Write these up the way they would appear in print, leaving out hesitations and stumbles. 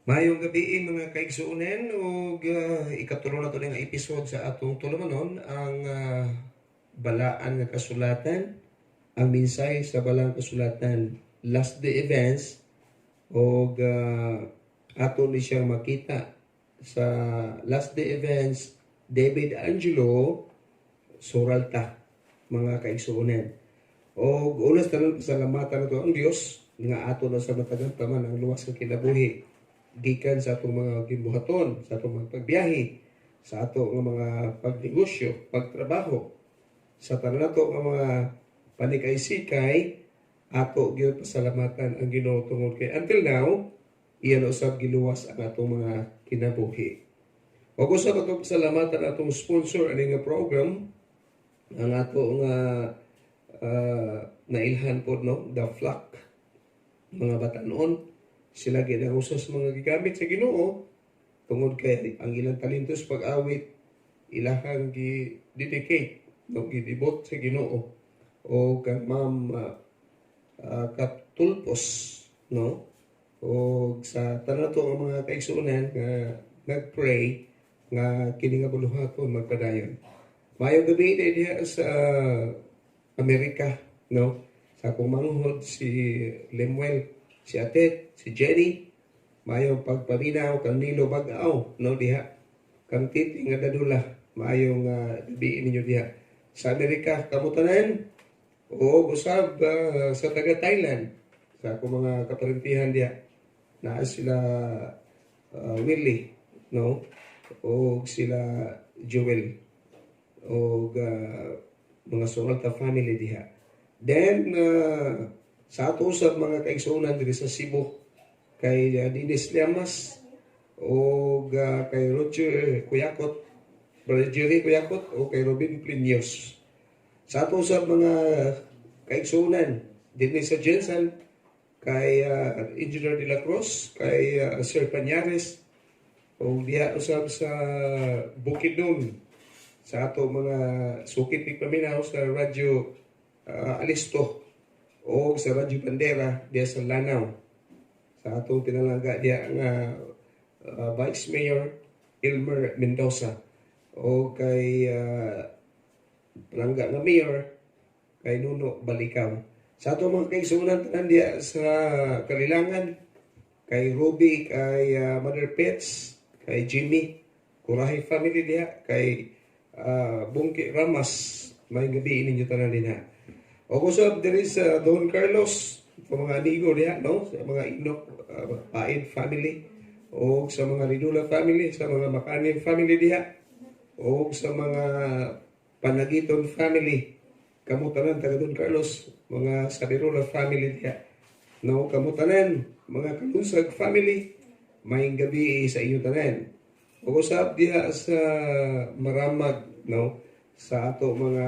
Mayong gabi mga kaigsuonen ug ikatulo na to nga episode sa atong tulumanon ang balaan nga kasulatan, ang minsay sa balang kasulatan, last day events ug ato ni siyang makita sa last day events David Angelo Suralta mga kaigsuonen. Og unas tanan pasalamatan nato ang Dios nga ato na sa matagang taman ang luwas nga kinabuhi gikan sa atong mga gibuhaton, sa atong mga pagbiyahe, sa ato nga mga pagnegosyo, pagtrabaho, sa tanan nato nga mga panikay-sikay, ato gyud pasalamatan ang Ginoo tungod kay until now iyan usab giluwas ang atong mga kinabuhi. Ug usab atong pasalamatan atong sponsor ani nga program ang ato nga nailhan pod no, the flock mga batanon sila gid ang usa sa mga gigamit sa Ginoo tungod kay ang ilang talento sa pag-awit ilahang gi-dedicate no gidibot sa Ginoo o kang Ma'am Katulpos no o sa tanan to ang mga kaigsuonan nga nagpray nga kini nga buluhaton magpadayon. Mayong gabi diha sa Amerika no sa akong manghod si Lemuel, si Atet, si Jenny, mayong pagpaminaw kang Nilo Bag-aw, no diha. Kang Titi nga dadula, mayong gabi ninyo diha. Sa Amerika, kamutanan, o usab sa taga Thailand, sa akong mga kaparintihan diha, naa sila Willie, no? O sila Joel, o mga Suralta family diha. Then, sa ato usab mga kaigsuonan diri sa Cebu kay Dinis Llamas o kay Roger Cuyacot, Brother Jerry Cuyacot o kay Robin Plinios. Sa ato usab mga kaigsuonan dinhi sa Jensen kay Engineer De La Cruz, kay Sir Pañares o diha usab sa Bukidnon sa ato mga sukit ni paminaw sa radyo Alisto o sa Radyo Bandera diya sa Lanao sa atong pinalangga diya nga Vice Mayor Elmer Mendoza o kay palangga nga Mayor kay Nuno Balikaw. Sa atong mga kaigsuonan tanan diya sa Kalilangan kay Ruby, kay Mother Pets, kay Jimmy Kurahay family diya, kay Bungki Ramas, may gabi ninyo tanan din ha. O kusab diri sa Don Carlos, sa mga amigo diha, no? Sa mga Inok, Paid family, o sa mga Ridula family, sa mga Makanin family diha, o sa mga Panagiton family, kamutanan taga Don Carlos, mga Sabirola family diha. No, kamutanan, mga Kalunsag family, may gabi sa inyo tanan. O kusab diha sa Maramag, no? Sa ato mga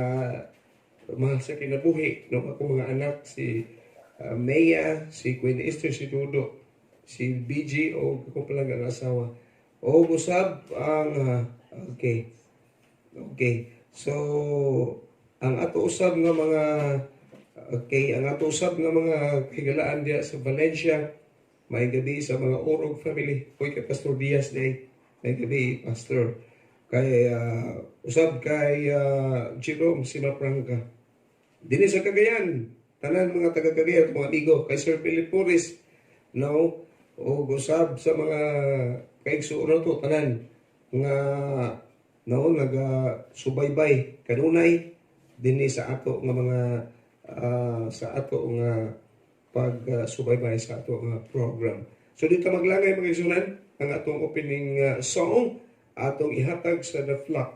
mahal sa kinabuhi, no? Ako mga anak, si Maya, si Queen Esther, si Dudo, si BG, o ako palang ang asawa. O usab ang, okay. So, ang ato usab nga mga, ang ato usab nga mga higalaan diya sa Valencia, may gabi sa mga Orog family, kay Pastor Diaz day, may gabi, Pastor. Kay, usab kay Jerome Simapranga. Dini sa Cagayan, tanan mga taga Cagayan, mga amigo, kay Sir Philip Puris, no? O usab sa mga kaigsuonan to, tanan, nga, no, subaybay, kanunay, dini sa ato nga mga, sa ato nga pag-subaybay sa ato nga program. So dito maglangay mga kaigsuonan, ang atong opening song, atong ihatag sa The Flock.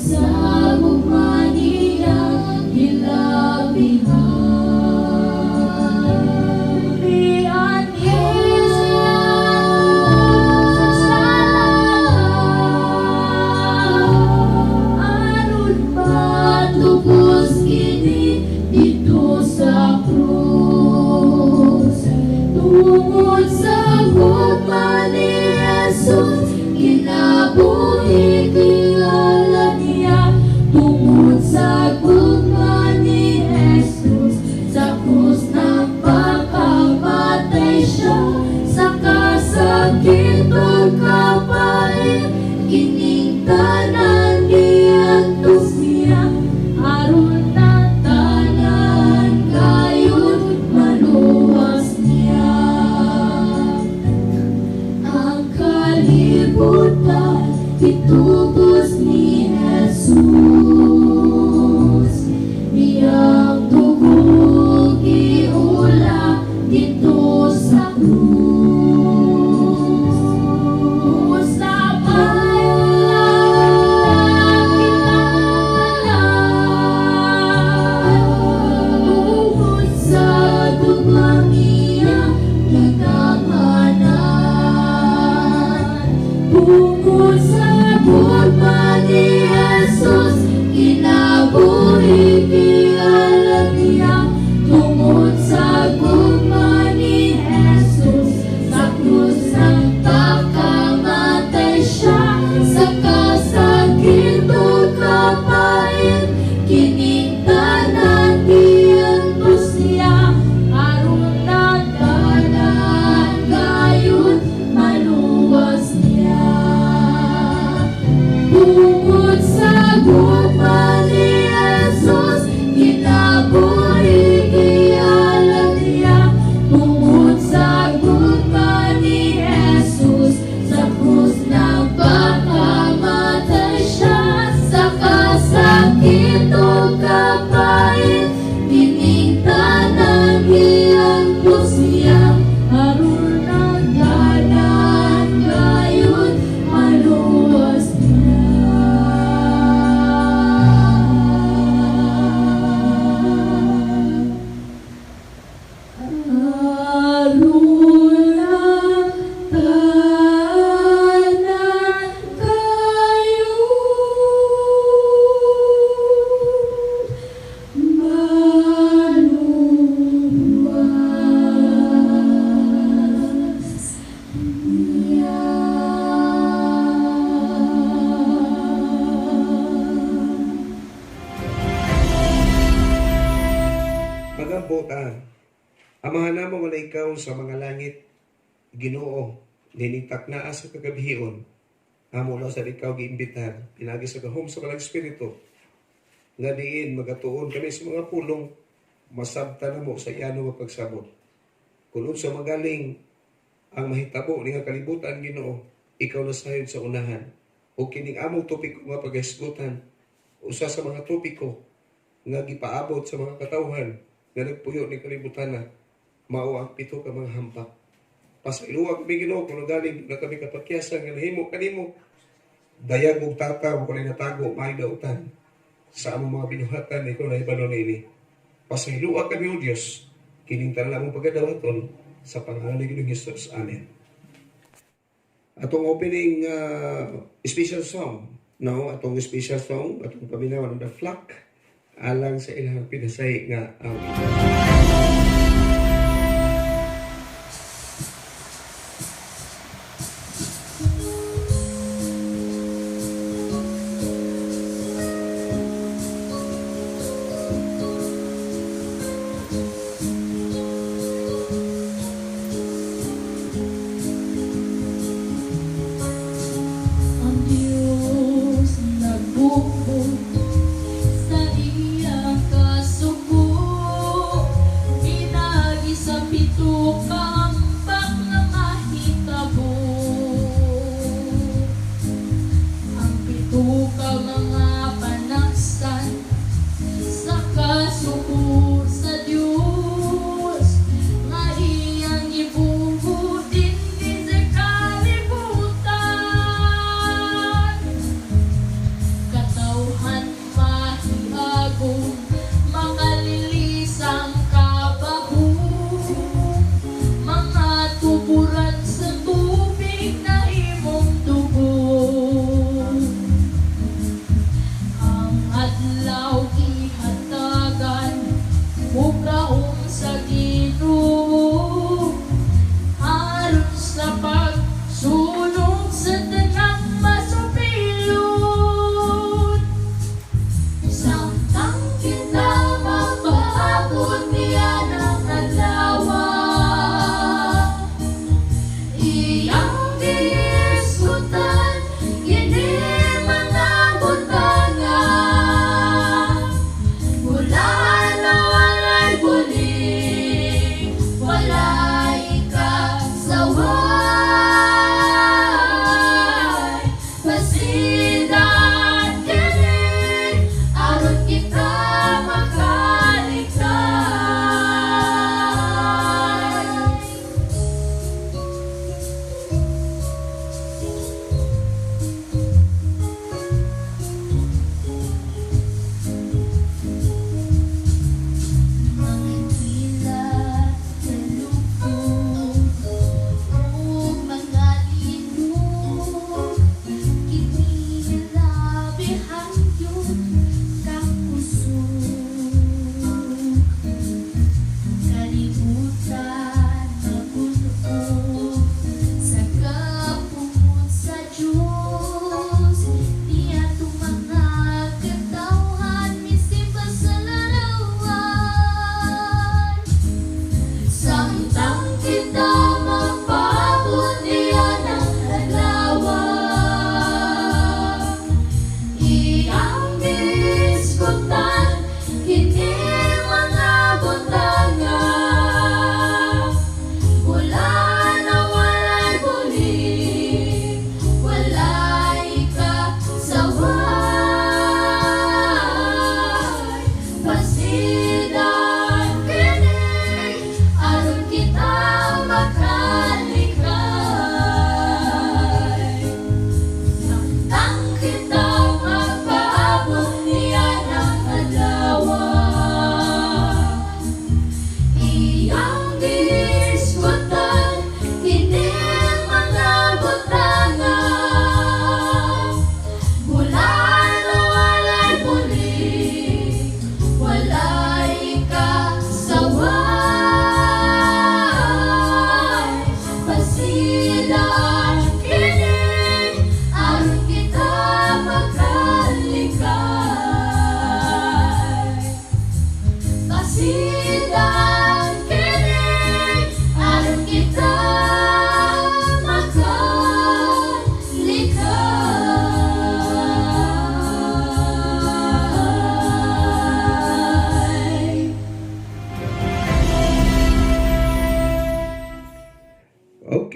Sa bumani sa gugma ni Jesus, sa krus nagpakamatay siya, sa kasakit ug kapain, kining tanan giantos niya, aron na tanan kayon maluwas niya. Ang kalibutan itubos ni Jesus, iyang dugo giula dito sa krus. Sa tungod sa dugo niya gagamanan, tungod sa gugma ni Jesus, kinabuhi gialam niya. Tungod sa gugma ni Jesus, sa krus nagpakamatay siya, sa kasakit ug kapain, kining tanan giantos niya, aron na tanan kayon maluwas niya. Tungod sa gugma ni Jesus, kinabuhi gialam niya. Tungod sa gugma ni Jesus, sa krus nagpakamatay siya, sa kasakit ug kapain, kining tanan giantos niya, aron na tanan kayon maluwas niya. Aron na tanan kayon maluwas niya. Magambot amahan namo wala ikaw sa mga langit, Ginoo, ninitak naa sa kagabihon. Amo lang sa ikaw giimbitar, pinagi sa gahom sa Malang Espiritu. Nga diin magatuon kami sa mga pulong, masabta na mo sa iyano nga pagsabot. Kulod sa magaling ang mahitabo ni nga kalibutan, Ginoo, ikaw na sayod sa unahan. O kining among topiko nga paghisgutan, usa sa mga topiko nga gipaabot sa mga katawhan nga nagpuyo ni kalibutan na mao ang pito ka mga hampak. Pasailuwag kami, Ginoo, kung galing na kami kapakyasan nga nahimo kanimo. Dayag og tataw kung natago may dautan sa among mga binuhatan ikaw na ibalo nini. Pasailuwag kami, O Diyos, kining tanan among pagadawaton sa pangalan ni Ginoong Hesus. Amen. Atong opening special song, no? Atong special song, atong paminawan The Flock, alang sa ilang pinasay nga Ang Diyos nagbukod sa iyang kasuko, pinagi sa pito kang na mahitabo. Ang pito ka mga panasan sa kasuko sa Diyos, nga iyang ibubutin din sa kalibutan. Katawhan mahihagong, makalilisang kabahong, mga tuburan sa tubig na imong dugo. Ang adlaw gihatagan, mukaong sa Ginoo, aron sa pagsulong sa tanang masupilon. Isang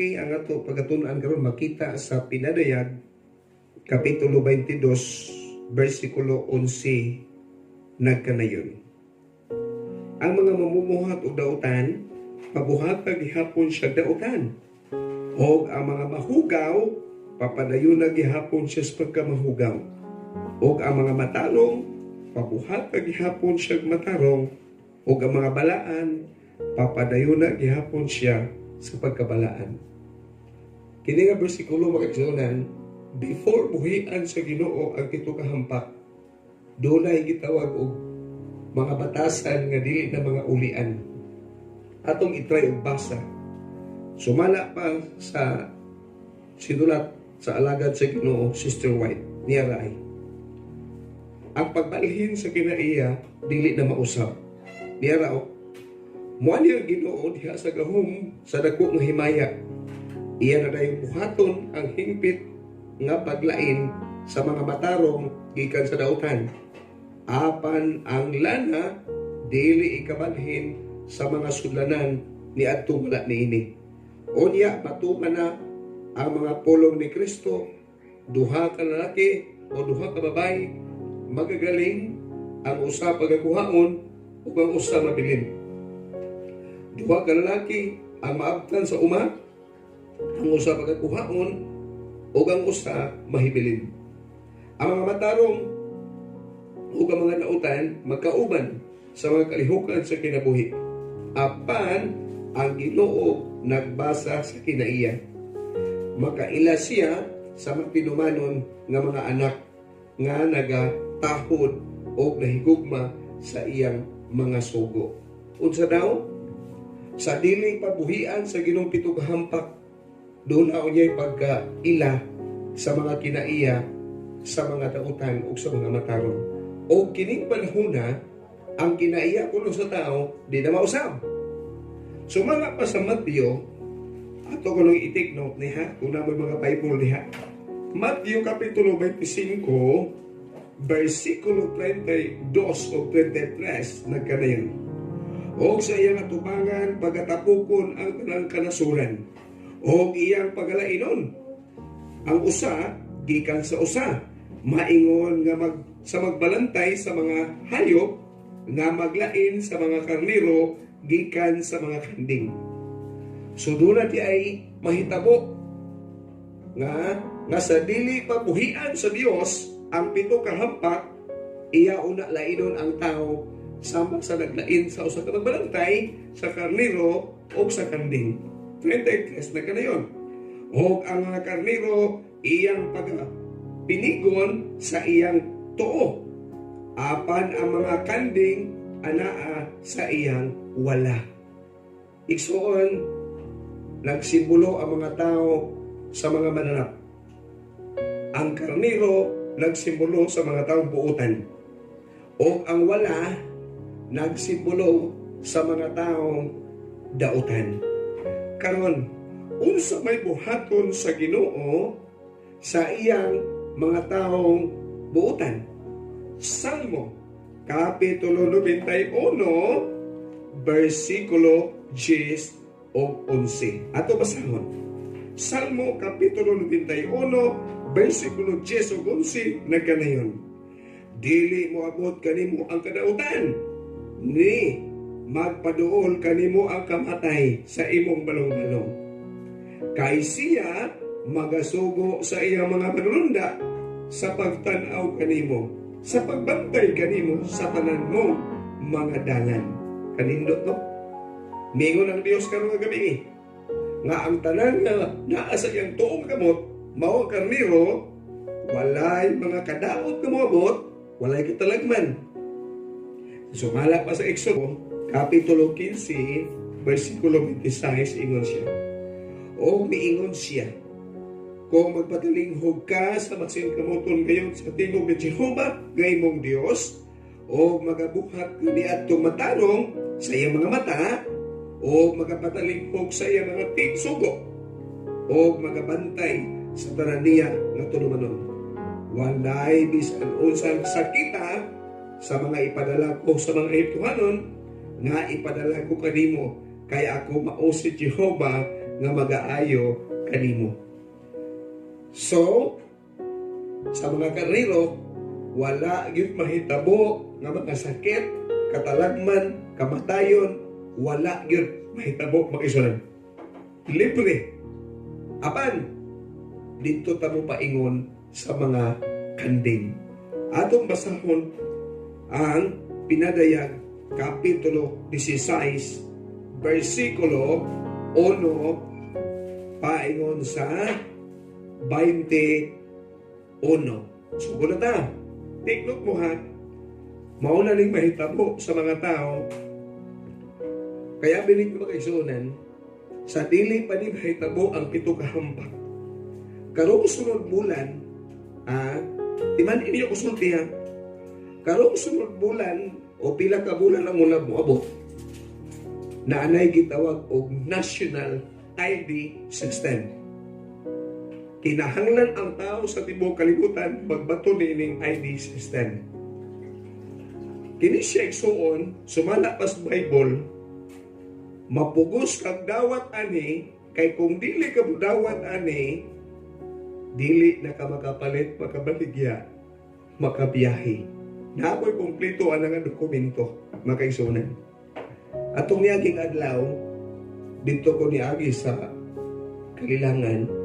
okay ang ato pagatunan karon makita sa Pinadayag Kapitulo 22 versikulo 11 nagkanayon. Ang mga mamumuhat og dautan pabuhatag gihapon siya dautan, og ang mga mahugaw papadayon na gihapon siya sa pagkamahugaw, og ang mga matarong pabuhatag gihapon siya matarong, og ang mga balaan papadayon na gihapon siya sa pagkabalaan. Kini nga bersikulo makigsunan, before buhian sa Ginoo ang pito ka hampak, dunay gitawag og mga batasan nga dili na mga ulian. Atong itry og basa. Sumala pa sa sinulat sa alagad sa Ginoo, Sister White, niya ray. Ang pagbalhin sa kinaiya dili na mausab. Niya raw, muani ang Ginoo diha sa gahom sa dako nga himaya. Iya na dayong buhaton ang hingpit nga paglain sa mga matarong gikan sa dautan. Apan ang lana dili ikabalhin sa mga sudlanan ni adtong wala niini. Unya matuman na ang mga pulong ni Kristo, duha ka lalaki o duha ka babae, magagaling ang usa pagakuhaon ug ang usa mabilin. Duha ka lalaki ang maabtan sa uma, ang usa pagakuhaon ug ang usa mahibilin. Ang mga matarong ug ang mga nautan magkauban sa mga kalihukan sa kinabuhi. Apan ang Ginoo nagbasa sa kinaiya. Makaila siya sa magpinumanon nga mga anak nga nagatahod o nahigugma sa iyang mga sugo. Unsa daw? Sa dili pabuhian sa Ginoong pito ka hampak, doon na unya'y pagkaila sa mga kinaiya, sa mga dautan o sa mga matarong. O kining panahona, ang kinaiya kuno sa tao, di na mausab. Sumanga pa sa Mateo, ato ko nung i-take note niya, kung naman mga Bible niya. Mateo Kapitulo 25, versikulo 32 o 23, nagkanayon. O sa iyang atubangan, pagatapukon ang tanang kanasuran. O iyang pagalainon. Ang usa, gikan sa usa, maingon nga sa magbalantay sa mga hayop, nga maglain sa mga karniro, gikan sa mga kanding. So doon di ay mahitabo nga sa dili pabuhian sa Dios ang pito ka hampak, iya una lainon ang tao sama sa naglain sa usa ka magbalantay, sa karniro o sa kanding. 23 na kanayon. O ang mga karniro iyang pinigon sa iyang tuo. Apan ang mga kanding anaa sa iyang wala. Igsoon, nagsimbolo ang mga tao sa mga mananap. Ang karniro nagsimbolo sa mga taong buutan. O ang wala nagsimbolo sa mga taong dautan. Karon, unsa may buhaton sa Ginoo sa iyang mga taong buutan? Salmo Kapitulo 91 versikulo 10 o 11. Ato basahon. Salmo Kapitulo 91 versikulo 10 o 11 nagkanayon. Dili mo abot kanimo ang kadautan, ni magpaduol kanimo ang kamatay sa imong balong-balong. Kay siya magasugo sa iyang mga manununda sa pagtanaw kanimo, sa pagbantay kanimo sa tanan mo mga dalan. Kanindot no? Mingon ang Dios karon nga gabi nga ang tanan nga naa sa iyang tuong kamot mao karniro, walay mga kadaot nga moabot, walay katalagman. Sumala pa sa Exodo Kapitulo 15 versikulo 26 ingon siya. O miingon siya, kung magpatalinghog ka sa masingkamoton ngayon sa tingog ni Jehova, ngay mong Diyos, o magabuhat ka ni atong matarong sa iyang mga mata, o magapatalinghog sa iyang mga tigsugo, o magabantay sa tanan niya nga tulumanon. Walay bisan unsang sakita sa mga ipadala ko sa mga Ehiptohanon, nga ipadala ko kanimo, kaya ako mao si Jehova nga magaayo kanimo. So, sa mga karero, wala gyud mahitabo nga mga sakit, katalagman, kamatayon, wala gyud mahitabo makisunan. Libre. Apan, dito ta mo paingon sa mga kanding. Atong basahon ang pinadayag Kapitulo 16, versikulo 1, paingon sa 21. Sugo na ta. Take note mo ha. Mauna ning mahitabo sa mga tao. Kaya binig ko makaisunan, sa dili pa ni mahitabo ang 7 ka hampak. Karong sunod bulan, timan inyo kusulti ha. Karong sunod bulan, o pila ka bulan ang muna moabot, na anay gitawag og National ID System. Kinahanglan ang tao sa tibuok kalibutan magbato niining ID system. Kini siya igsuon, sumala pas Bible, mapugos kag dawat ani, kay kung dili ka dawat ani, dili na ka makapalit, makabaligya, makabiyahe. Naakoy kumplito ang nga dokumento, makaisunan. Atong niyaging adlaw, dito ko niagi sa Kalilangan,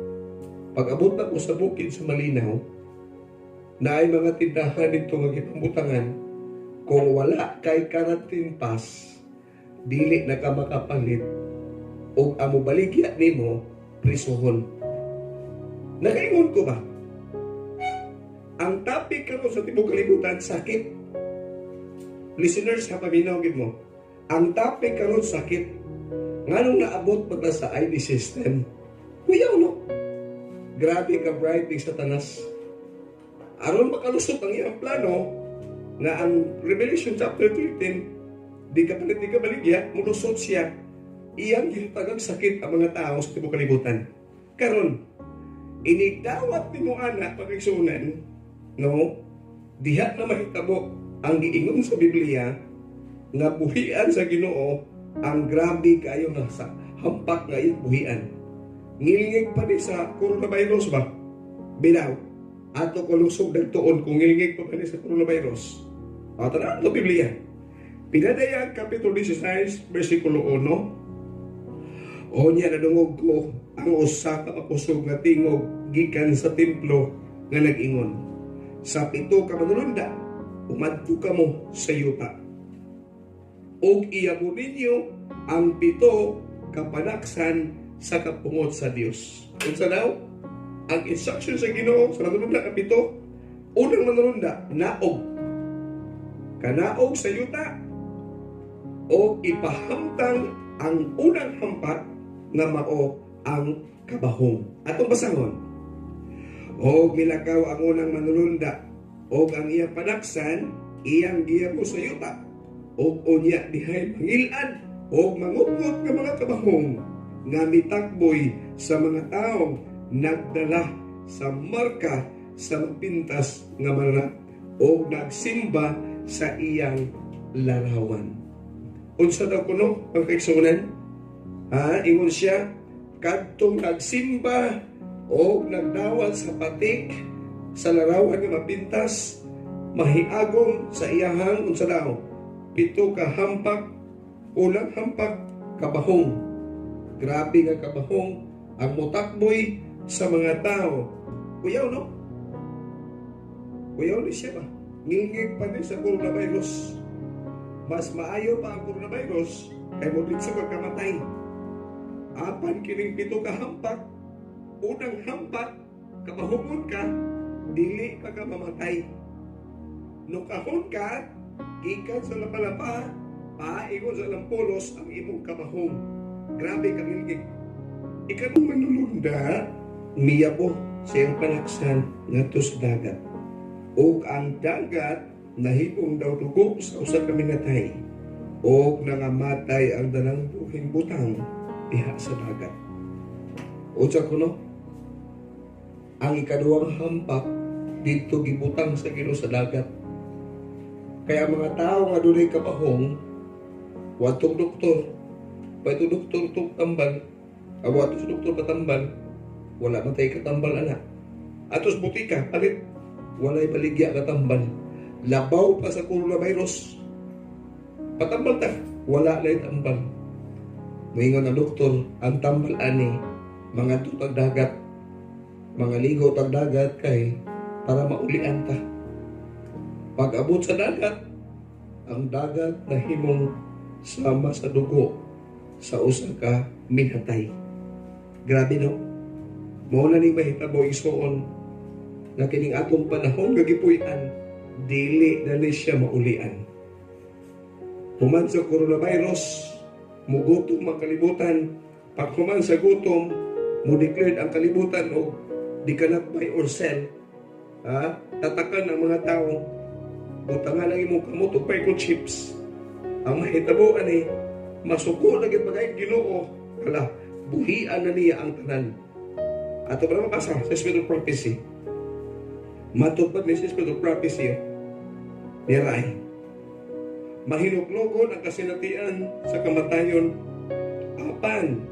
pag-abot na ko sa bukid sa Malinaw, na ay mga tindahan dito nga gipamutangan, kung wala kay quarantine pass, dili na ka makapalit, o amo baligya nimo, prisuhon. Nakaingon ko ba? Ang topic karon sa tibuok kalibutan, sakit. Listeners, ha, paminawagin mo. Ang topic karon, sakit. Nganong naabot pagka sa ID system? Kuyaw, no? Grabe ka bright ni Satanas. Aron makalusot ang iyang plano, nga ang Revelation chapter 13, di ka baligya, mulusot siya. Iyang gitagag sakit ang mga tao sa tibuok kalibutan. Karon, inigdawat ni mo anak pag-igsunan, no, diha na mahitabo ang giingon sa Biblia nga buhian sa Ginoo ang grabe kayo na sa hampak nga iyang buhian. Ngilingig pa di sa coronavirus ba? Bilaw, ato ko lusog nagtuon kung ngilingig pa di sa coronavirus. Tanaw ang Biblia. Pinadayag Kapitulo 16, versikulo 1, o niya nadungog ko ang usa ka mapusog nga tingog gikan sa templo nga nag-ingon, sa 7 ka manulunda, umadto ka mo sa yuta. Og iyabo ninyo ang 7 ka panaksan sa kapungot sa Dios. Unsa daw? Ang instruction sa Ginoo sa manulunda ka 7, unang manulunda, naog. Kanaog sa yuta, o ipahamtang ang unang hampat nga mao ang kabahong. Atong basahon. O milakaw ang unang manulunda, o ang iyang panaksan, iyang giyabo sa yuta, o unya dihay mangilad, o mangugot ng mga kabahong, nga mitakboy sa mga taong nagdala sa marka sa mapintas nga mananap, o nagsimba sa iyang larawan. Unsa daw kuno ang kaigsunan? Ingon siya, kadtong nagsimba o nagdawat sa patik sa larawan nga mapintas, mahiagom sa iyahang unsa daw? 7 ka hampak, unang hampak, kabahong. Grabe nga kabahong ang mutakboy sa mga tao. Kuyaw, no? Kuyaw ni siya ba? Ngingig pa din sa coronavirus. Mas maayo pa ang coronavirus kay mo din sa pagkamatay. Apan kining 7 ka hampak, unang hampak, kabahungon ka, dili pa ka mamatay. Nung kahon ka, gikan sa lapalapa, paingon sa lampulos ang imong kabahong. Grabe kang ilgig. Ikanong manulunda, miyabo sa iyang panaksan ngadto sa dagat. O ang dagat, nahipong daw dugo sa usa ka minatay. O nangamatay ang dalang buhing butang diha sa dagat. Unsa kuno? Ang ikaduhang hampak dito gibutang sa Ginoo sa dagat. Kaya mga tao nga dunay kabahong, watong doktor, pwede doktor tong tambal, Abo ato sa doktor katambal, wala man tayo katambal anak. Atos butika, palit, walay baligya katambal. Labaw pa sa coronavirus. Patambal ta, wala na tambal. Moingon ang doktor, ang tambal ani, mga tutag dagat, mga ligo tag dagat kay para maulian ta. Pag abot sa dagat, ang dagat na himong sama sa dugo sa usa ka minatay. Grabe no? Mao na ning mahitabo isuon na kining atong panahon gagipuy-an dili na ni siya maulian. Human sa coronavirus, mugutom ang kalibutan. Pag human sa gutom, mu-declared ang kalibutan o di cannot buy or sell. Tatakan ang mga tao. Butangan ang imong kamot o microchips. Ang mahitabo ani, masuko na gipagay Ginoo. Hala, buhian na niya ang tanan. Ato ba mabasa sa Spirit of Prophecy? Matupad ni sa Spirit of Prophecy. Niray. Mahinuklogon ang kasinatian sa kamatayon. Apan,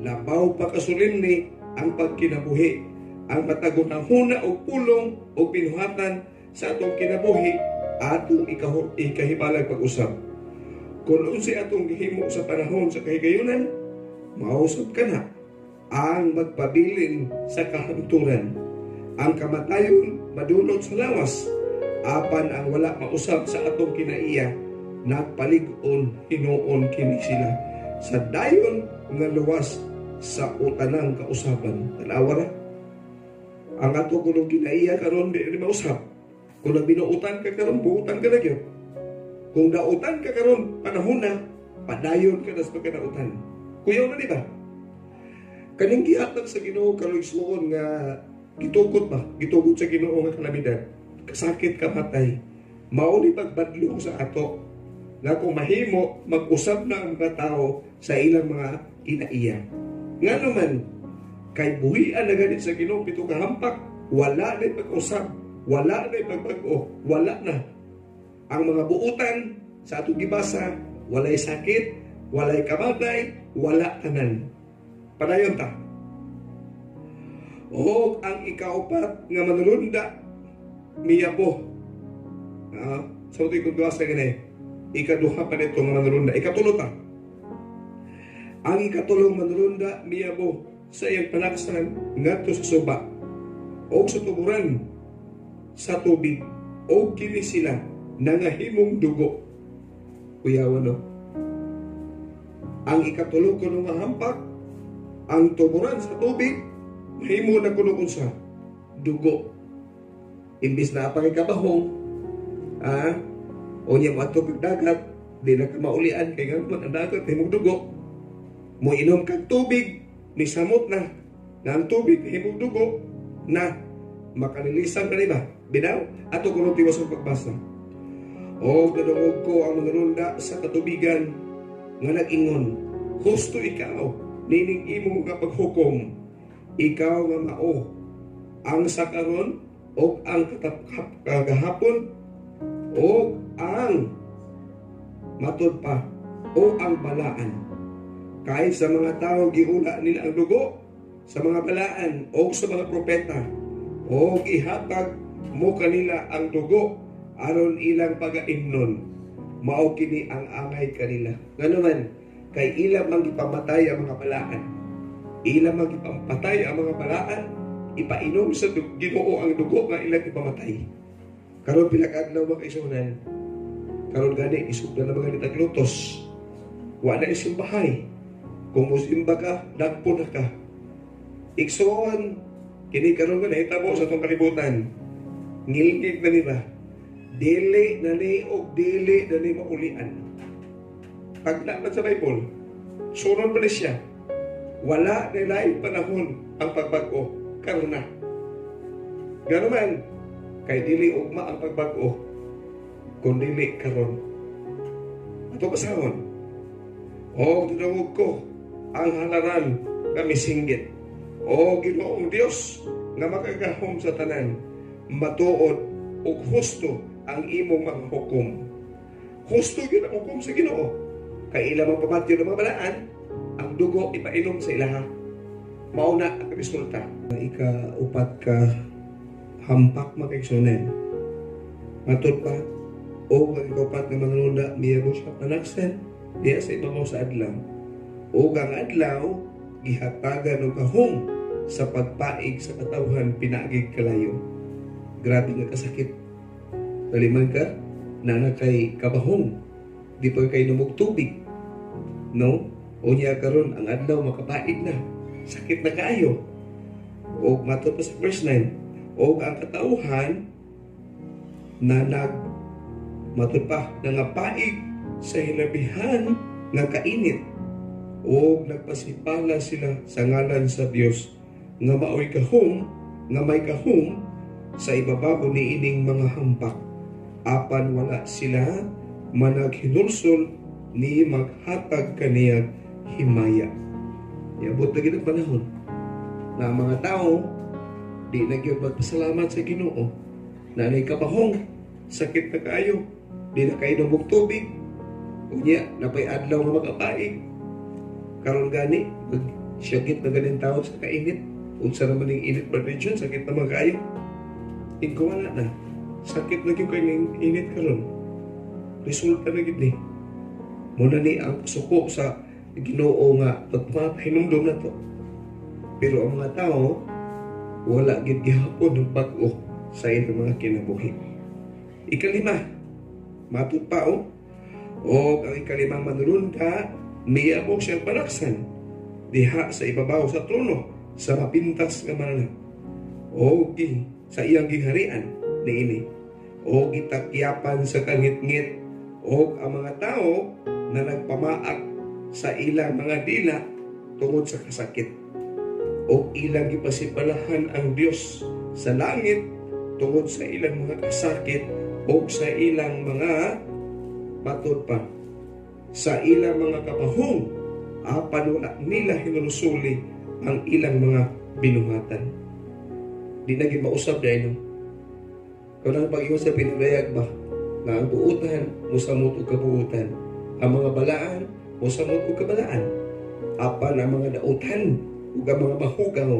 labaw pa kasulimni ang pagkinabuhi. Ang matagunahuna o pulong o pinuhatan sa atong kinabuhi atong ikahibalag pag-usap. Kung unsi atong gihimo sa panahon sa kahigayunan, mausap ka na ang magpabilin sa kahanturan. Ang kamatayon madunot sa lawas, apan ang wala mausap sa atong kinaiya, nagpalig-on hinuon kini sila sa dayon nga luwas sa utanang kausapan. Tanawa ra. Ang ato kung kinaiya karon di mausap. Kung nagbinuutan ka karon, buutan ka na gyud. Kung nautan ka karon, panahon na, padayon ka na sa pagkanautan. Kuyaw na di ba? Kaning gihatag sa Ginoo karon suon nga gitugot ba? Gitugot sa Ginoo nga kalamidad. Kasakit ka matay. Mao ni pagbadlo sa ato nga kung mahimo mag-usab na ang mga tao sa ilang mga kinaiya. Nga naman, kay buhian na ganit sa Ginoo pito ka hampak, wala na pag-usab, wala na pagbago, wala na. Ang mga buutan sa atong gibasa, walay sakit, walay kamatay, wala tanan. Padayon ta. O ang ikaupat nga manulunda miyabo. Sa utoy kong gawasa ganay, ikaduha pa nito nga manulunda. Ikatulo ta. Ang ikatulong manulunda miyabo sa iyang panaksan ngadto sa suba o sa tuburan sa tubig o kini sila nangahimong dugo. Kuyawan no? Ang ikatulong kuno nga hampak, ang tuburan sa tubig, mahimo na kuno unsa dugo. Imbis na apang ikabahong, o niya mo ato dagat, di na ka maulian kay nga naman ang dagat himong dugo. Mo inom kag tubig, ni samot na ang tubig himong dugo na makanilisan ka ba? Binaw, ato kuno tiwas ang pagbasa. O nadungog ko ang manulunda sa katubigan nga nag-ingon, husto ikaw, nining imo nga paghukom, ikaw nga mao, ang sakaron o ang kagahapon o ang matod pa o ang balaan. Kahit sa mga tao giula nila ang dugo, sa mga balaan o sa mga propeta, o ihatag mo kanila ang dugo aron ilang pagaimnon, mao kini ang angay kanila. Nganuman, kay ilang magipamatay ang mga balaan, ilang magipamatay ang mga balaan, ipainom sa Ginoo ang dugo nga ilang ipamatay. Karon pila ka adlaw mga kaisunan, karon gani isugdan na mga nitaglutos, wala na isimbahay. Kung musimba ka, dagpo na ka. Iksoon, kini karon nga nahitabo sa itong kalibutan, ngilgig na nila, dili na ni o dili na ni maulian. Pag naman sa Bible, sunod pa siya, wala nila yung panahon ang pagbago, karon na. Gano'n kay dili ugma ang pagbago, kung dili karon. Ato pasahon, o tinawag ko ang halaran nga misinggit, o Ginoong Dios nga makagahom sa tanan, matuod o husto ang imong mga hukom. Husto yun ang hukom sa Ginoo. Kay ilang magpamatyo ng mga balaan, ang dugo ipainom sa ilaha. mauna ang resulta. Ika-upat ka hampak makaigsunan. Matod pa, o ang ika-upat nga manununda, miyabo siya panaksan, diya sa ibabaw sa adlaw. O ang adlaw, gihatagan o kahong sa pagpaig sa katawhan pinagig kalayo. Grabe nga kasakit. Naliman ka, na kay kabahong, di pa kay numog tubig. No? O niya karon ang adlaw makapaig na. Sakit na kaayo. O matod pa sa verse 9. O ang katauhan na matod pa nangapaig sa hilabihan nga kainit. O nagpasipala sila sa ngalan sa Dios nga maoy kahom, nga may kahom sa ibabaw ni ining mga hampak. Apan wala sila managhinulsol ni maghatag kaniyag himaya. Iabot na ginang panahon na ang mga tao di na gyud magpasalamat sa Ginoo. Nanay kabahong, sakit na kaayo, di na kayo ng tubig. Unya, napay adlaw nga makapaig. Karon gani, syagit na ganin tao sa kainit. Unsa naman yung init ba region, sakit na mga kaayo. Wala na. Sakit na yung kanyang init karon. Resulta na gid ni. Muna ni ang suko sa Ginoo nga pagpapahinumdum na to. Pero ang mga tao wala gid gihapon ng bag-o sa ilang mga kinabuhi. Ikalima, matod pa o ang ikalimang manulunda miyabog siyang panaksan diha sa ibabaw sa trono sa mapintas nga manana. O sa iyang gingharian niini o gitakyapan sa kangit-ngit o ang mga tao na nagpamaak sa ilang mga dila tungod sa kasakit. O ilang ipasipalahan ang Dios sa langit tungod sa ilang mga kasakit o sa ilang mga matod pa. Sa ilang mga kapahong, apan wala nila hinulusuli ang ilang mga binuhatan. Di na mausap dahil kung ang pag-iwan sa pinagayag ba na ang buutan, musamot o kabuutan. Ang mga balaan, musamot o kabalaan. Apan ang mga dautan, o ang mga mahugaw,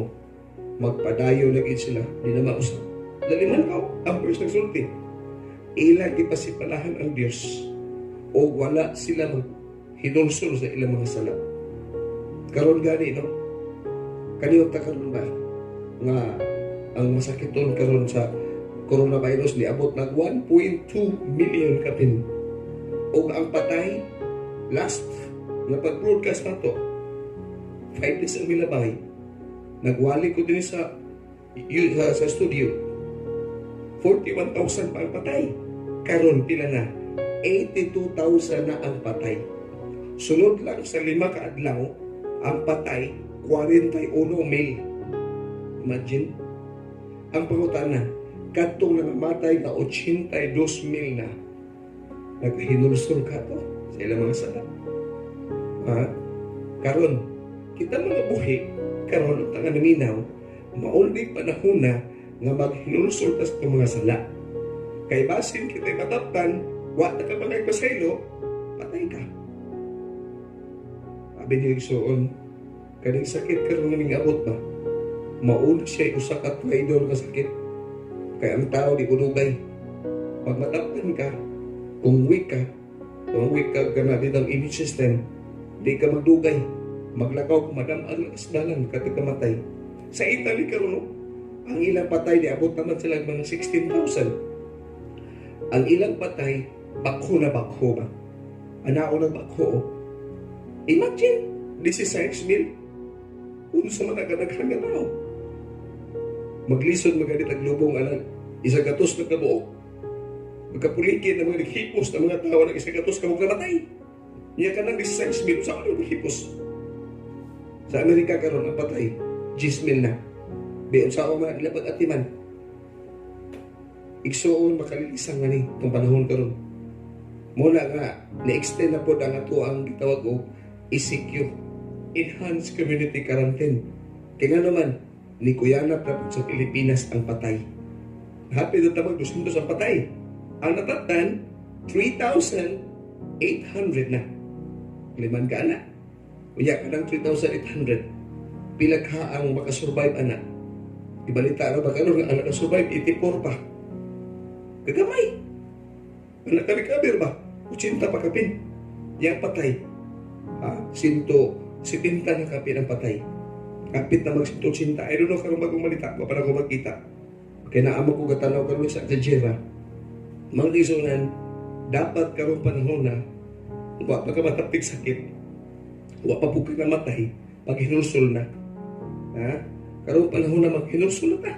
magpadayo lagi sila, di na mausap. Laliman ka, ang verse nagsulti. Ilang ipasipalahan ang Diyos o wala sila hinulsol sa ilang mga sala. Karon gani, no? Kaniyot ta karon ba? Nga, ang masakiton karon sa coronavirus ni abot ng 1.2 million kapin. O ang patay, last na pag-broadcast na to, 5 days ang milabay. Nagwali ko din sa studio. 41,000 pa ang patay. Karon pila na? 82,000 na ang patay. Sunod lang sa 5 kaadlaw, ang patay, 41,000. Imagine. Ang pangutana, katong namamatay na 82,000 na. Naghinulsol ka to sa ilang mga sala. Ha? Karon, kita mga buhi, karon ang tangan naminaw, maunay panahon na nga maghinulsol tas itong mga sala. Kay basin kita'y mataptan, wala ka mga pasaylo, patay ka. Sabi niyo igsoon, kaning sakit karon nga ning abot ba? Mauna siya usa ka traidor nga sakit. Kaya ang tao di ulugay. Pag mataptan ka, kung weak ka na din ang immune system, di ka magdugay. Maglakaw kung madam-ang asdalan katong kamatay. Sa Italy karon, ang ilang patay di abot naman sila mga 16,000. Ang ilang patay, bakho na bakho ba? Anao ng bakho. Imagine, 16,000. Unsa man nagkadaghan nga tao. Maglisod magalit ang lubong alang isa gatos na kabuok. Magkapulikin ng mga naghipos ng mga tao na isa gatos ka huwag namatay. Niya ka ng 16,000 sa ano naghipos. Sa Amerika karon ang patay, 10,000 na. Biyon sa ako mga ilapag atiman. Igsoon makalilisang nga ni itong panahon karon. Muna nga, na-extend na po ang ato ang gitawag o ECQ, Enhanced Community Quarantine. Kaya nga naman, ni Kuyanap na sa Pilipinas ang patay. Happy na tamag 200 ang patay. Ang natatan, 3,800 na. Liman ka na. Uya ka ng 3,800. Pilagha ang makasurvive anak. Ibalita na ba karon nga anak na-survive 84 pa. Kagamay. Anak ka recover ba? 80 pa kapin. Yang patay. 170 na kapin ang patay. Kapit na mag-180. I don't know karong bagong malita. Wa pa na ko magkita. Kaya naamo ko katanaw karon sa Algeria. Mga isunan, dapat karong panahon na wa pa ka matapig sakit. Wa pa po ka namatay pag hinulsol na. Karong panahon na maghinulsol na ta.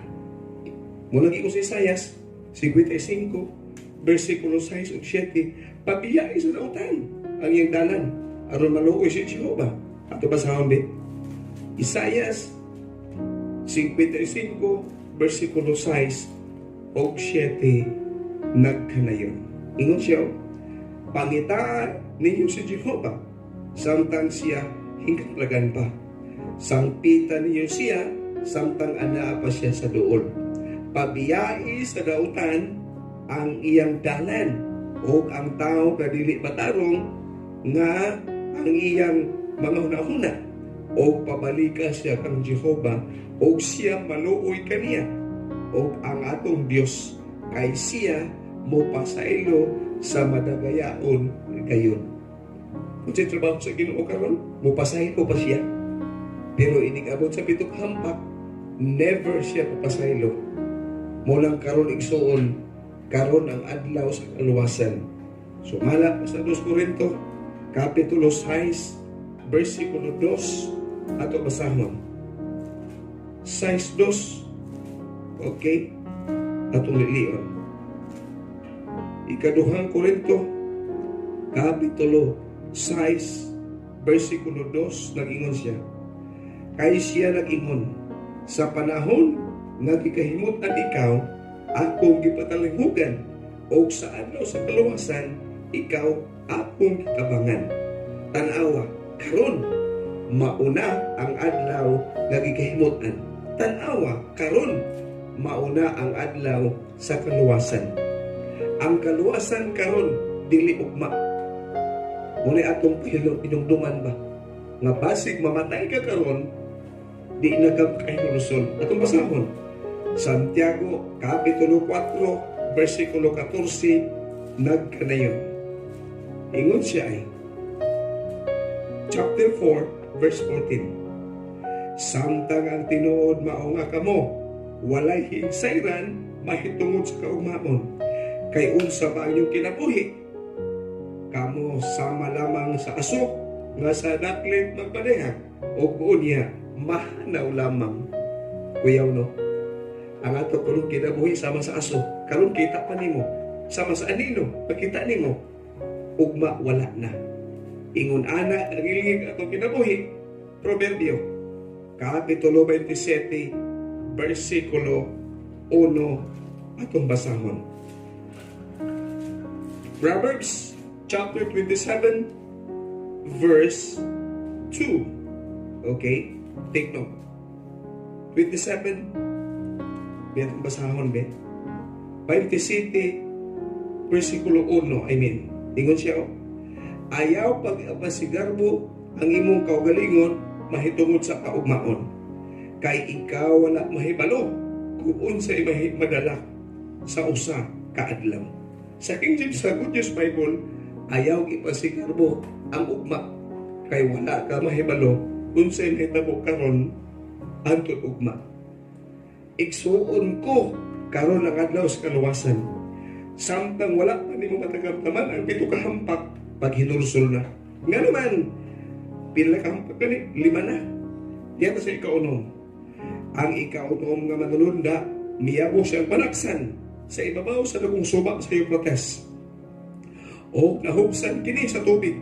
Muna ko sa Isayas 55, versikulo 6 ug 7, pabiyay sa nautan ang iyang dalan aron maluoy si Jehova. Ato basahon be. Isayas 55, versikulo 6 ug 7, nagkanayon. Ingon siya, pangitaan ninyo si Jehova, samtang siya hingkaplagan pa. Sangpitan ninyo siya, samtang anaa pa siya sa duol. Pabiyai sa dautan ang iyang dalan, o ang tao kadili matarong nga ang iyang mga hunahuna, o pabalika siya kang Jehova, o siya maluoy kaniya, o ang atong Dios kay siya mo pasaylo sa madagayaon gayon. Kung siya trabaho sa Ginoo karon, mo pasaylo pa siya. Pero inig-abot sa pitong hampak, never siya papasaylo. Mulang karon igsuon, karon ang adlaw sa kaluwasan. Sumala sa 2 Korinto, Kapitulo 6, versikulo 2, ato basahon. 6:2, okay? Atong lilion. Ikaduhang Korinto, Kapitulo 6, versikulo 2, nag-ingon siya. Kay siya nag-ingon, sa panahon nga gikahimutan ikaw, akong gipatalinghugan, o sa adlaw sa kaluwasan, ikaw akong gitabangan. Tanawa, karon mauna ang adlaw nga gikahimutan. Tanawa, karon mauna ang adlaw sa kaluwasan. Ang kaluwasan karon dili ugma. Muna atong pinungduman ba? Nga basig mamatay ka karon, di na ka kahinulusol. Atong basahon. Santiago, Kapitulo 4, versikulo 14, nagkanayon. Ingon siya ay, chapter 4, verse 14. Samtang ang tinuod mao nga kamo, walay hinsayran, mahitungod sa kaugmaon. Kay unsa ba inyong kinabuhi? Kamo sama lamang sa aso, nga sa daklit magpadeha, o kuunya, mahanaw lamang. Kuyaw no? Ang ato kulong kinabuhi sama sa aso, karon kita pa nimo, sama sa anino, makita nimo, ugma wala na. Ingon ana, nagilingig ato kinabuhi, Proverbio, Kapitulo 27, versikulo 1, atong basahon. Proverbs, chapter 27, verse 2. Okay? Take note. 27, Betong basahon, bet. 27, versikulo 1, ingon siya, ayaw pag-abasigarbo ang imong kaugalingon, mahitungod sa kaugmaon. Kay ikaw wala mahibalo, kung unsay madala sa usa kaadlaw. Sa King James, sa Good News Bible, ayaw ipasigarbo ang ugma, kay wala ka mahibalo, unsay mahitabo karon antod ugma. Igsuon ko karon ang adlaw sa kaluwasan, samtang wala pa nimo matagamtaman ang pito ka hampak pag hinulsol na. Nga naman, pila ka hampak gani? 5 na. Diyan sa ikaunom. Ang ikaunom nga manulunda, miyabo siyang panaksan sa ibabaw sa dagong suba sa Euphrates. O nahubsan kini sa tubig,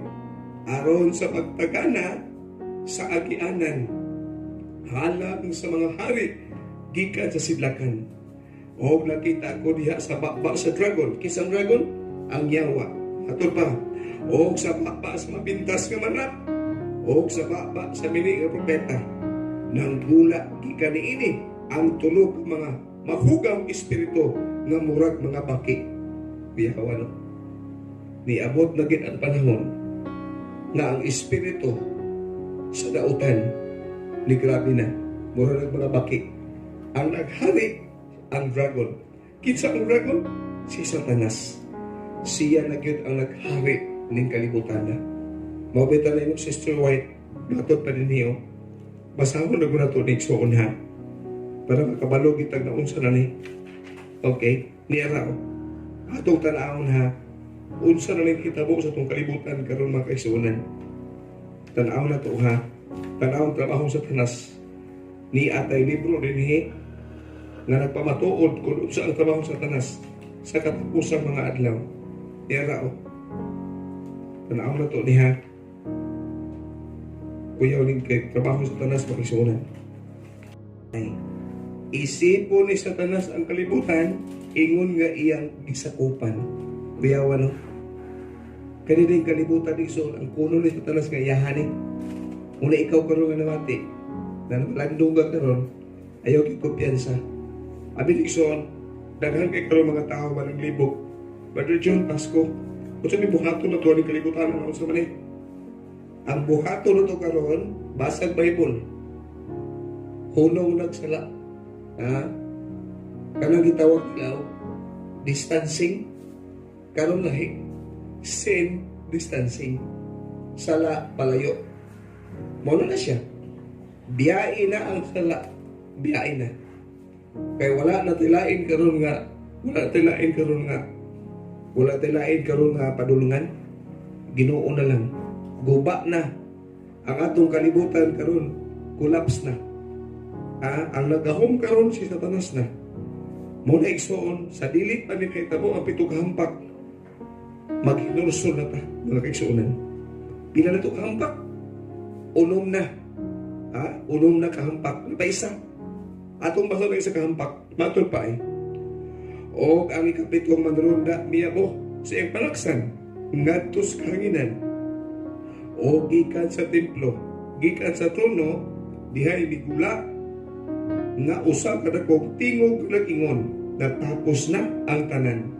aron sa pagtagana sa agianan, halang sa mga hari gikan sa sidlakan. O nakita ko diha sa baba sa dragon. Kisang dragon? Ang yawa. Atol pa. O sa baba sa mapintas nga manap. O sa baba sa mini nga propeta. Nang gula gikan niini ang tulog mga mahugang espiritu nga murag mga baki. Biyawan, no? Niabot na gid ang panahon nga ang espiritu sa dautan Ni grabe na. Mura ng mga baki. Ang naghari, ang dragon. Kinsa ang dragon? Si Satanas. Siya na gyud ang naghari ng kalibutan na. Mabita na yung Sister White, matod pa din niyo. Basahon na guna to ning suon ha. Para makabalo kitag na unsa na ni. Okay? Niya atong tanawon ha. Unsa na ning hitabo sa tong kalibutan karon mga kaigsuonan. Tanaw na to ha. Tanawon trabaho sa Satanas. Ni atay libro dinhi nga nagpamatuod kung unsa ang trabaho sa Satanas sa katapusang mga adlaw. Niya tanaw na to niha. Kuya uling kay trabaho sa Satanas mga kaigsuonan. Isipon ni Satanas ang kalibutan, ingon nga iyang gisakupan. Kuyawa no? Kanina yung kalibutan ni Sol, ang kuno ni Satanas nga iyahanin. Muna ikaw karon nga namati, na landungan karon, ayaw kay kumpiyansa. Abi ni Sol, daghan kay karon mga tao ba naglibog. Brother John, Pasko, kung sabi buhato na to, ang kalibutan na sa manay. Ang buhato na to karon, basag Bible. Hunong nagsala. Kanang gitawag ilaw, distancing, karon lahi, sin distancing, sala palayo. Muna na siya. Biyain na ang sala, biyain na. Kaya wala na tilain karon nga, wala tilain karon nga padulungan. Ginoo na lang. Guba na. Ang atong kalibutan karon, collapse na. Ang nagahom karon si Satanas na. Muna igsoon, sa dilit pa ni kahitabo ang pitong hampak. Maghinulsol na ta, mga kaigsuonan. Pila na ito kahampak? Unom na. Unom na kahampak. Ano pa isa? Atong basa na isa kahampak. Matol pa eh. O ang ikapitong manrunda miyabo sa iyang palaksan. Ngadtos kahanginan. O gikan sa templo. Gikan sa trono. Dihay migula nga usa kada kog tingog nag-ingon natapos na ang tanan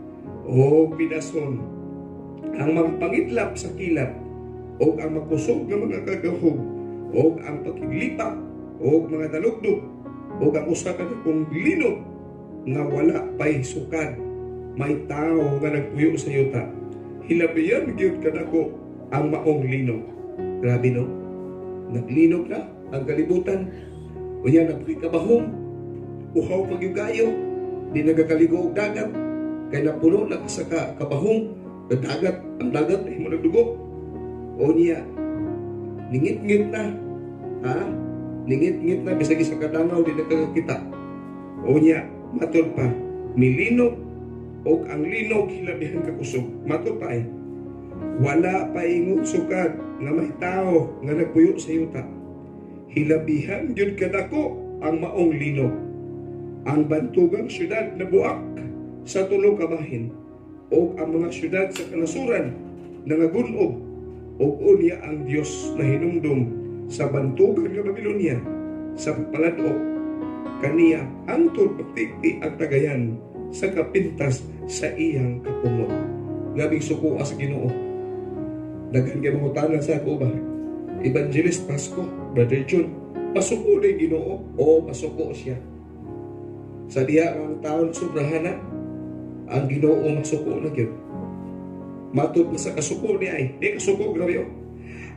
o pinason ang magpangitlap sa kilap o ang makusog ng mga kagahog o ang pakiglipa o mga dalugdog o ang usa kada kong linog nga wala pa'y sukad may tao nga nagpuyo sa yuta hilabihan gyud kadako ang maong linog. Grabe no? Naglinog na ang kalibutan. O yan, napakikabahong, uhaw pagyugayo, di nagakaligo og dagat, kay napuno na sa kabahong, dagat, ang dagat ay mo nagdugo. O niya, ningit-ngit na, ningit-ngit na, bisagi sa kadangaw, di nagkakita. O niya, matod pa, milinog, o ang linog hilabihan kakusog. Matod pa ay, wala pa ingon sukad, nga may tao, nga nagpuyo sa yuta. Hilabihan yun kadako ang maong linog. Ang bantugang syudad na buak sa tulong kabahin o ang mga syudad sa kanasuran na nagunob o unya ang Diyos na hinumdum sa bantugang ng Babylonia sa paladok kaniya hangtod pagtikti ang tagayan sa kapintas sa iyang kapungol. Gabing suko sa Ginoo. Daghan kay mangutana sa ako ba? Evangelist Pasko, Brother John, pasuko na Ginoo o pasuko siya. Sa diya ang taon sobrahan na, ang Ginoo masuko na yun. Matod na sa kasuko niya ay, di kasuko, grabe o.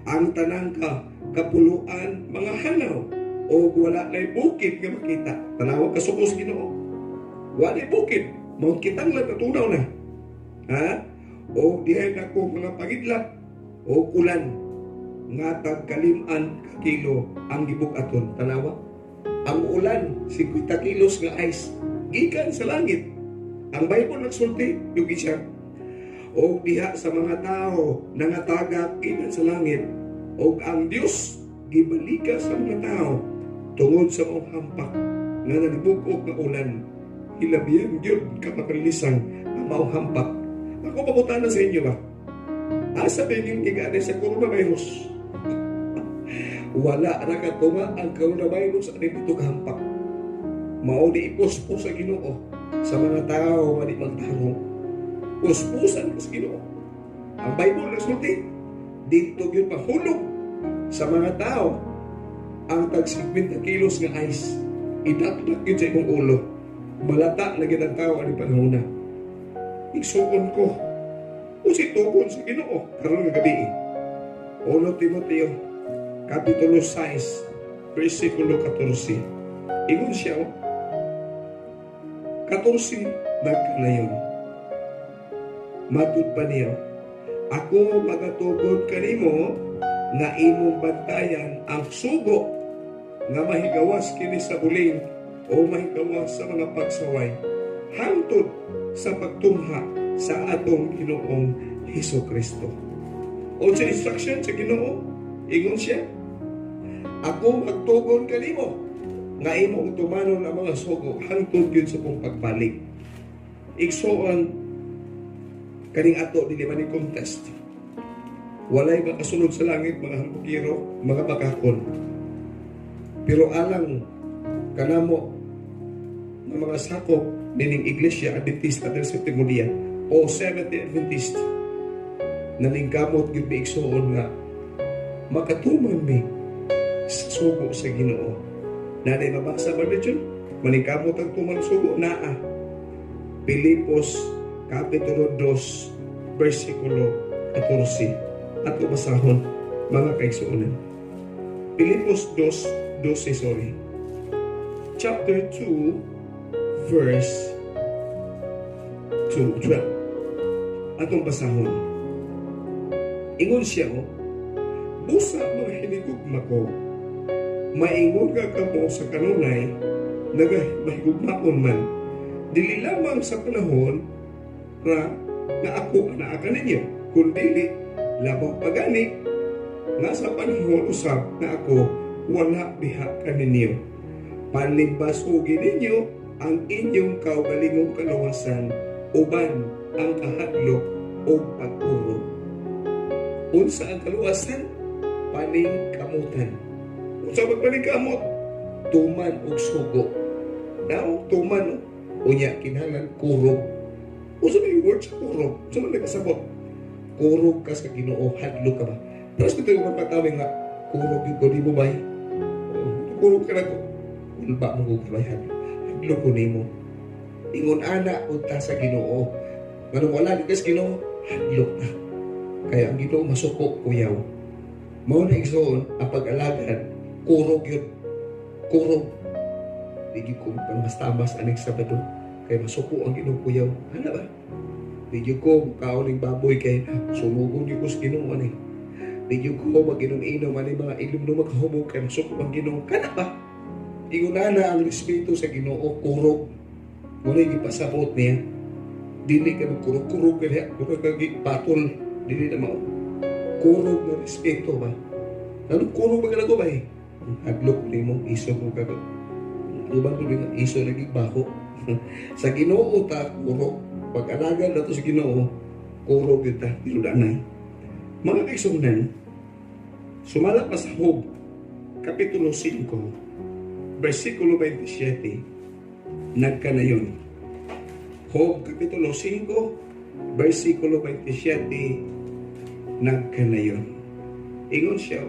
Ang tanang kapuluan, mga hanaw, o wala na'y bukid nga makita. Tanawag kasuko sa Ginoo. Wala na'y bukid, mount kitang lang natunaw na. O dihay na ko mga pangidlap, o ulan, nga tagkaliman kilo ang gibug-aton. Tanawa, ang ulan 50 kilos nga ice gikan sa langit. Ang Bible nagsulti yugi siya. O diha sa mga tao nangatagak gikan sa langit o ang Dios gibalika sa mga tao tungod sa mga hampak nga nalibug-og nga ulan. Hilabihan gyud ka makalilisang ang mga hampak. Ako pabutana sa inyo ba? Asa ba yung gigani sa coronavirus? Wala na katunga ang coronavirus sa dito kahampak. Mao di ipuspos sa Ginoo sa mga tao nga di magtarong. Puspusan sa Ginoo. Ang Bible nagsulti dito gyud mahulog sa mga tao ang tag 50 kilos nga ice idatlak yun sa imong ulo, malata na ginatawa ni panahon na. Igsuon ko o si tukon sa Ginoo karon nga gabi. 1 Timoteo Kapitulo 6 versikulo 14. Ingon siya 14 nagkanayon. Matud pa niya, ako magatugod kanimo nga imong bantayan ang sugo nga mahigawas kini sa buling o mahigawas sa mga pagsaway hangtod sa pagtumha sa atong Ginoong Hesukristo. O sa instruction sa Ginoo, ingon siya, ako magtugon kanimo nga imong tumanon ang mga sugo hangtod yun sa kong pagbalik. Igsuon kaning ato dili man ni contest. Walay makasunod sa langit mga hambugiro, mga bakakon. Pero alang kanamo ng mga sakop nining Iglesia Adventista del Sétimo Día o Seventh Adventist naningkamot gyud mi igsuon nga makatuman mi sa sugo sa Ginoo. Nanay mabasa ba dito? Maningkamot ang tuman sugo naa. Pilipos Kapitulo 2 versikulo 14 at basahon mga kaigsuonan. Pilipos 2:12 chapter 2 verse 12 atong basahon. Ingon siya busa mga hinigugma ko maingon ka kamo sa kanunay nagahigugmaon man dili lamang sa panahon na ako anaakan ninyo kundi labaw pagani nga sa panahon usab na ako wala diha kaninyo. Panlimbasugin ninyo ang inyong kaugalingong kalawasan uban ang kahadlok o pag-urog. Unsa ang kaluwasan? Paningkamutan. Unsa magpaningkamot? Tuman og sugo. Daw tuman unya kinahanglan kurog. Unsa may word sa kurog? Unsa man nagkasabot? Kurog ka sa Ginoo, hadlok ka ba? Tapos ito yung mapatawin nga, kurog yung ko, di mo ba? Kurog ka na ko. Ulba mo ko ba? Hadlok ko ni mo. Ingon ana, unta sa Ginoo. Manong wala di ka sa Ginoo, hadlok na. Kaya ang Ginoo masuko, kuyaw. Mao na igsoon, ang pag-alagad, kurog yun. Kurog. Di ko pang-mas-tamas aning Sabado. Kaya masuko ang Ginoo, kuyaw. Ano ba? Di ko kauning baboy kay sumugon di ko sa Ginoo ani. Di ko maginom-inom ani mga ilum no maghumog kay masuko ang Ginoo. Kana ba? Igunana ang respeto sa Ginoo kurog. Muna gipasabot niya. Dili ka magkurog-kurog kaya kung patol dili na mao. Kurog na respeto ba? Ano kurog ba kana ko ba eh? Hadlok nimo iso ko ka. Ubang tuloy nga iso lagi bako. Sa Ginoo ta kurog. Pag-alaga na ito sa Ginoo, kurog kita, niludanay. Mga kaigsuonan, sumalap pa sa Job, Kapitulo 5, versikulo 27, nagkanayon. Job, Kapitulo 5, versikulo 27, nagkanayon. Ingon siya,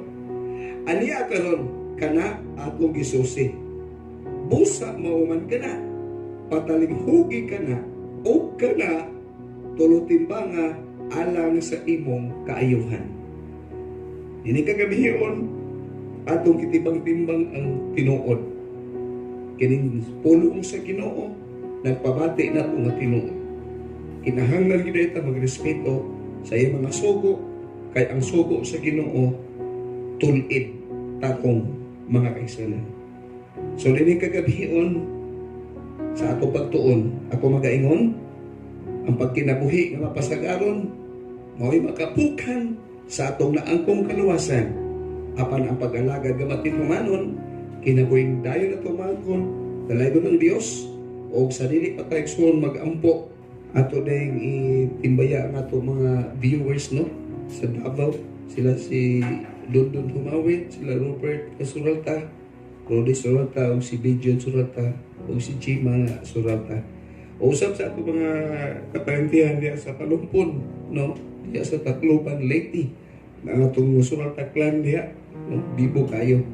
aniya karon kana akong gisusi, busa mauman ka na, patalinghugi ka na, o kana tulutimbanga alang sa imong kaayuhan. Ini kagabihion atong kitibang-timbang ang tinuod. Kining pulong sa Ginoo nagpabati na ito nga tinuod. Kinahanglan gid ita magrespeto sa iyang mga sugo kay ang sugo sa Ginoo tulid takong mga kaigsuonan. So dini kagabihion sa ato pagtuon, ako magaingon, ang pagkinabuhi nga mapasagaron, mao'y makapukan sa atong naangkong kaluwasan. Apan ang pag-alagad nga matinhumanon, kinabuhing dayon na tumakon, dalaygon ng Dios, o sa dili pa kaigsuon mag-ampo, ato dahing itimbaya ang ato mga viewers, no? Sa Davao, sila si Dondon Humawit, sila Robert Suralta, Rodi Suralta, o si Bijon Suralta, o si Chima Suralta. O usap sa ato mga kaparintihan diya sa Palumpon, no? Diya sa Tacloban, Leyte. Na atong Suralta clan diya, no? Bibo kayo.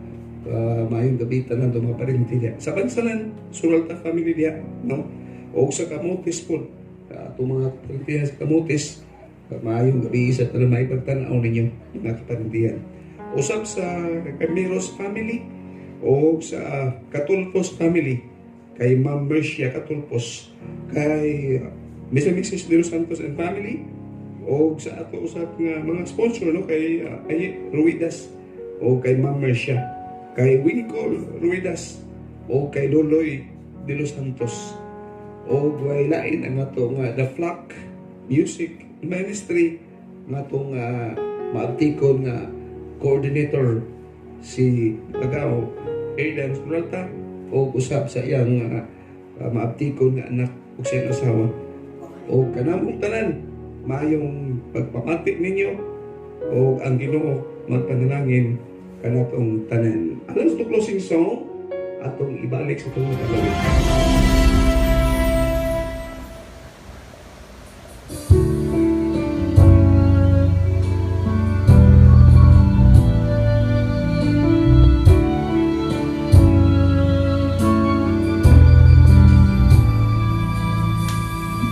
Mayong gabi tanan mga parinti diya. Sa bansanan, Suralta family diya, no? O sa Camotes po, itong mga parintihan sa Camotes, mayong gabi sa tanan may pagtanaw ninyo, mga kaparintihan. Usap sa Camiros family, o sa Catulpos family, kay Ma'am Mercia Catulpos, kay Mr. Mrs. De Los Santos and family, o sa ato usap nga mga sponsor, no? Kay Aye Ruidas, o kay Ma'am Mercia, kay Winicol Ruidas, o kay Loloy De Los Santos, o way lain ang ato nga The Flock Music Ministry, nga itong maabtikon nga coordinator si Lagao Aidan Suralta, o usap sa iyang maabtikon nga anak o siyang asawa, o kanamong tanan mayong pagpamati ninyo, o ang Ginoo magpanalangin kanatong tanan. Alam sa closing song atong ibalik sa itong kalawin.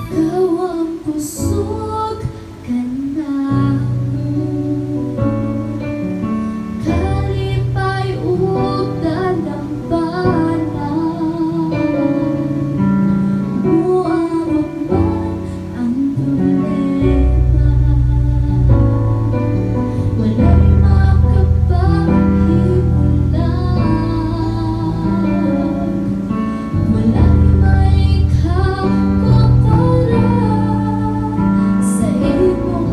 Ikaw ang pusog kanamo, kalipay ug dalampanan. Muabot man ang problema, walay makapaghimulang, walay maikakopara sa imong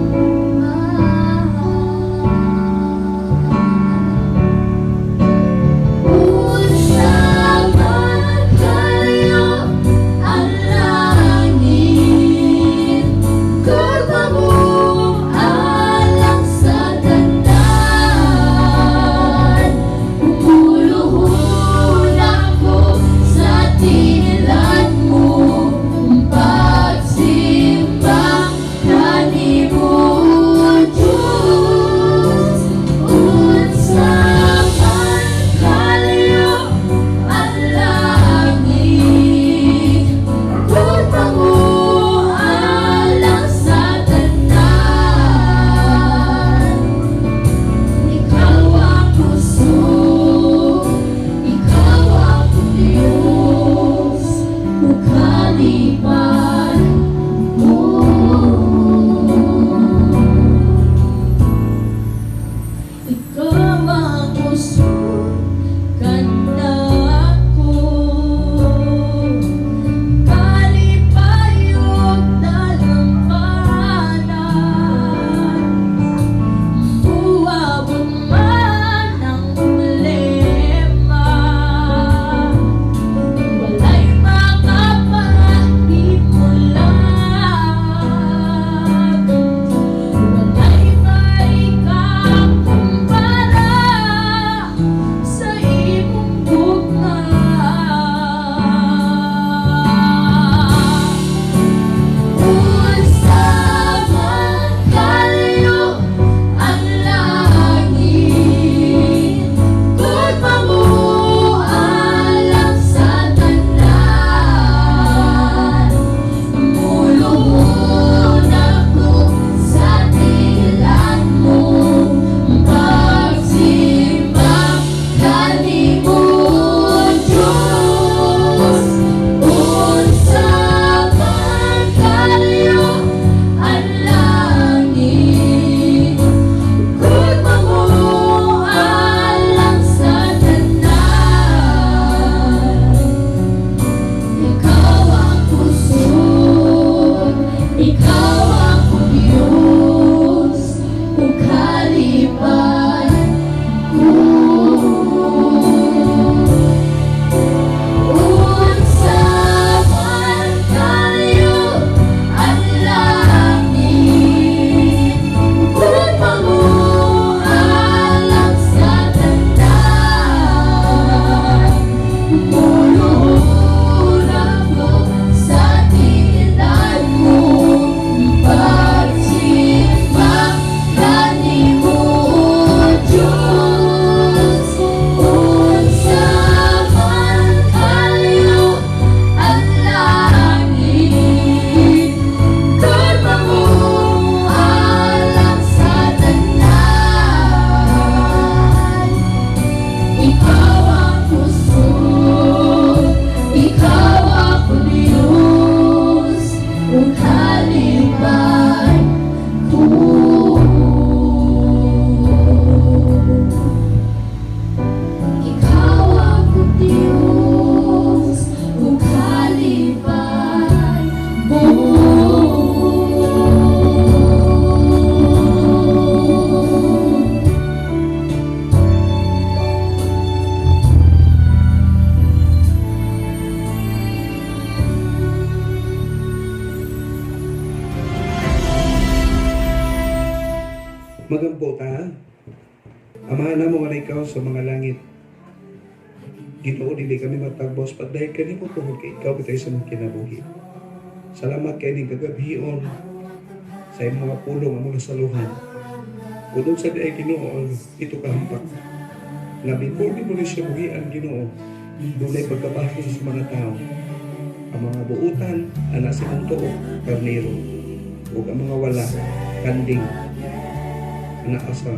mahal. Unsa man kayo ang langit, kurba mo alang sa tanan. Umuluhon ako sa tilan mo, pagsimba kanimo Diyos. Unsa man kayo ang langit, kurba mo alang sa tanan. Ikaw ang puso, ikaw ang Diyos, ukalipan mo. Ikaw ang puso kanako, kalipayog dalampanan. Uwabot man ang problema, walay makapahimulang, walay maikakumpara Amahan na mo nga ikaw sa mga langit. Ginoo, dili kami matagbaw sa pagdahil kanimo tungod kay ikaw bitay sa mga kinabuhi. Salamat kay ning kagabion sa imong mga pulong ang mga saluhan. Pulong sa diay Ginoo ito kahampak. Na before di mo ni siya buhian Ginoo, dunay pagkabahagi sa mga tao. Ang mga buutan, anak sa mong tuo, karnero. O ang mga wala, kanding, anak sa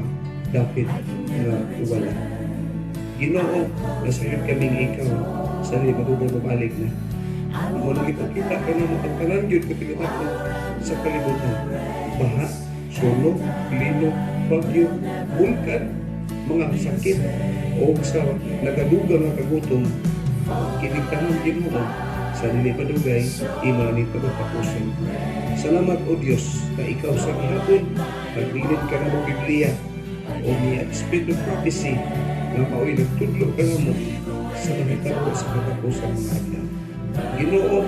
David na wala. Ginoo, nasayod kaming ikaw, sa madugay babalik na. Mo nang ipakita ka na matagkanan yun kapilitan mo sa kalibutan. Baha, sunog, lino, bagyo, bulkan, mga sakit, o sa nagadugang nga kagutom, kinigtahan Ginoo sa dili padugay, imo ni pagtapuson. Salamat o Dios na ikaw sa gihapon, nagbilin ka na mo Biblia, o niya Spirit of Prophecy, na mao'y nagtudlo ka na mo sa mahitabo sa katapusan mga adlaw. Ginoo,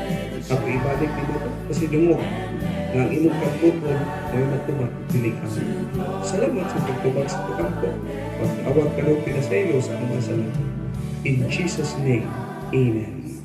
ako ibalik nimo kasi dungog na ang imong pagpupon may matumat dili ka. Salamat sa pagtubag sa pagkampo. Pag-awag ka ng pinasaylo sa mga sala. In Jesus' name, Amen.